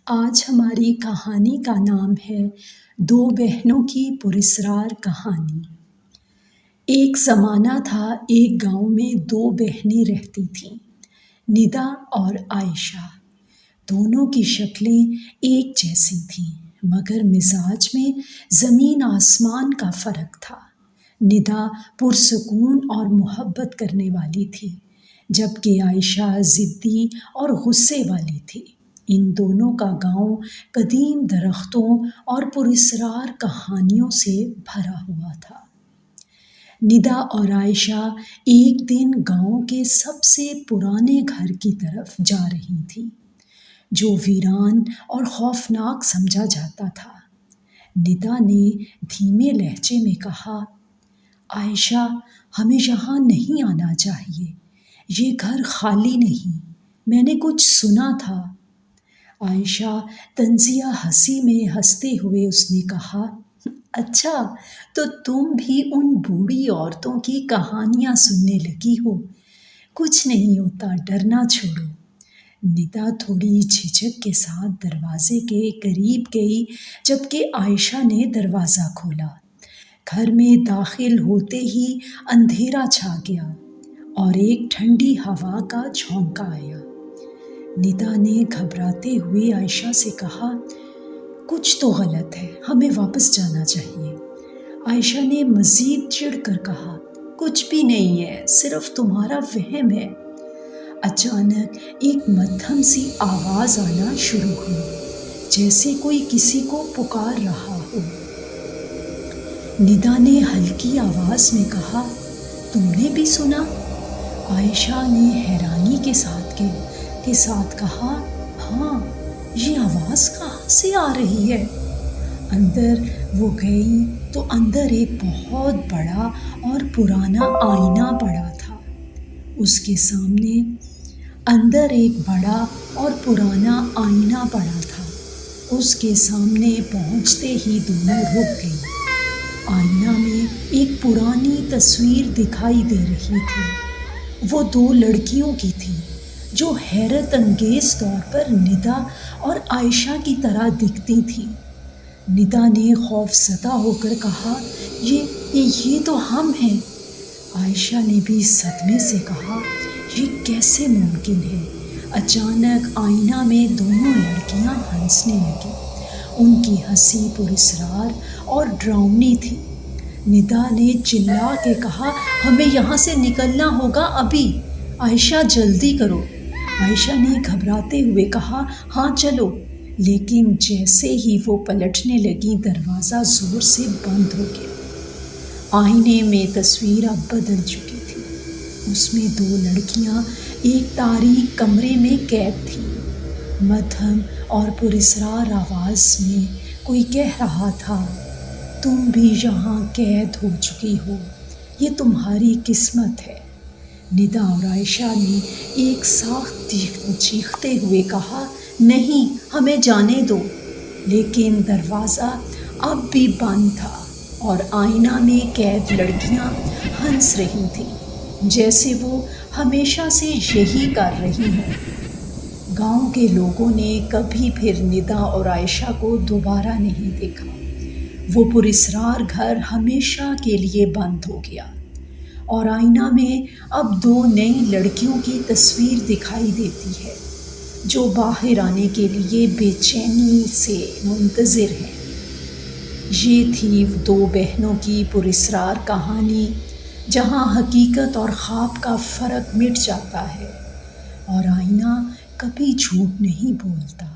آج ہماری کہانی کا نام ہے دو بہنوں کی پراسرار کہانی۔ ایک زمانہ تھا، ایک گاؤں میں دو بہنیں رہتی تھیں، ندا اور عائشہ۔ دونوں کی شکلیں ایک جیسی تھیں، مگر مزاج میں زمین آسمان کا فرق تھا۔ ندا پرسکون اور محبت کرنے والی تھی، جبکہ عائشہ ضدی اور غصے والی تھی۔ ان دونوں کا گاؤں قدیم درختوں اور پراسرار کہانیوں سے بھرا ہوا تھا۔ ندا اور عائشہ ایک دن گاؤں کے سب سے پرانے گھر کی طرف جا رہی تھیں، جو ویران اور خوفناک سمجھا جاتا تھا۔ ندا نے دھیمے لہجے میں کہا، عائشہ، ہمیں یہاں نہیں آنا چاہیے، یہ گھر خالی نہیں، میں نے کچھ سنا تھا۔ عائشہ طنزیہ ہنسی میں ہنستے ہوئے اس نے کہا، اچھا، تو تم بھی ان بوڑھی عورتوں کی کہانیاں سننے لگی ہو؟ کچھ نہیں ہوتا، ڈرنا چھوڑو۔ ندا تھوڑی جھجک کے ساتھ دروازے کے قریب گئی، جبکہ عائشہ نے دروازہ کھولا۔ گھر میں داخل ہوتے ہی اندھیرا چھا گیا اور ایک ٹھنڈی ہوا کا جھونکا آیا۔ ندا نے گھبراتے ہوئے عائشہ سے کہا، کچھ تو غلط ہے، ہمیں واپس جانا چاہیے۔ عائشہ نے مزید چڑ کر کہا، کچھ بھی نہیں ہے، صرف تمہارا وہم ہے۔ اچانک ایک مدھم سی آواز آنا شروع ہوئی، جیسے کوئی کسی کو پکار رہا ہو۔ ندا نے ہلکی آواز میں کہا، تم نے بھی سنا؟ عائشہ نے حیرانی کے ساتھ کہا، ہاں، یہ آواز کہاں سے آ رہی ہے؟ اندر وہ گئی تو اندر ایک بہت بڑا اور پرانا آئینہ پڑا تھا۔ اس کے سامنے اندر ایک بڑا اور پرانا آئینہ پڑا تھا۔ اس کے سامنے پہنچتے ہی دونوں رک گئی۔ آئینہ میں ایک پرانی تصویر دکھائی دے رہی تھی۔ وہ دو لڑکیوں کی تھی، جو حیرت انگیز طور پر ندا اور عائشہ کی طرح دکھتی تھیں۔ ندا نے خوف زدہ ہو کر کہا، یہ تو ہم ہیں۔ عائشہ نے بھی صدمے سے کہا، یہ کیسے ممکن ہے؟ اچانک آئینہ میں دونوں لڑکیاں ہنسنے لگیں۔ ان کی ہنسی پراسرار اور ڈراؤنی تھی۔ ندا نے چلا کے کہا، ہمیں یہاں سے نکلنا ہوگا ابھی، عائشہ جلدی کرو۔ عائشہ نے گھبراتے ہوئے کہا، ہاں چلو، لیکن جیسے ہی وہ پلٹنے لگیں دروازہ زور سے بند ہو گیا۔ آئینے میں تصویر اب بدل چکی تھی۔ اس میں دو لڑکیاں ایک تاریک کمرے میں قید تھیں۔ مدھم اور پراسرار آواز میں کوئی کہہ رہا تھا، تم بھی یہاں قید ہو چکی ہو، یہ تمہاری قسمت ہے۔ ندا اور عائشہ نے ایک ساتھ چیختے ہوئے کہا، نہیں، ہمیں جانے دو۔ لیکن دروازہ اب بھی بند تھا اور آئینہ میں قید لڑکیاں ہنس رہی تھیں، جیسے وہ ہمیشہ سے یہی کر رہی ہوں۔ گاؤں کے لوگوں نے کبھی پھر ندا اور عائشہ کو دوبارہ نہیں دیکھا۔ وہ پراسرار گھر ہمیشہ کے لیے بند ہو گیا، اور آئینہ میں اب دو نئی لڑکیوں کی تصویر دکھائی دیتی ہے، جو باہر آنے کے لیے بے چینی سے منتظر ہیں۔ یہ تھی دو بہنوں کی پراسرار کہانی، جہاں حقیقت اور خواب کا فرق مٹ جاتا ہے، اور آئینہ کبھی جھوٹ نہیں بولتا۔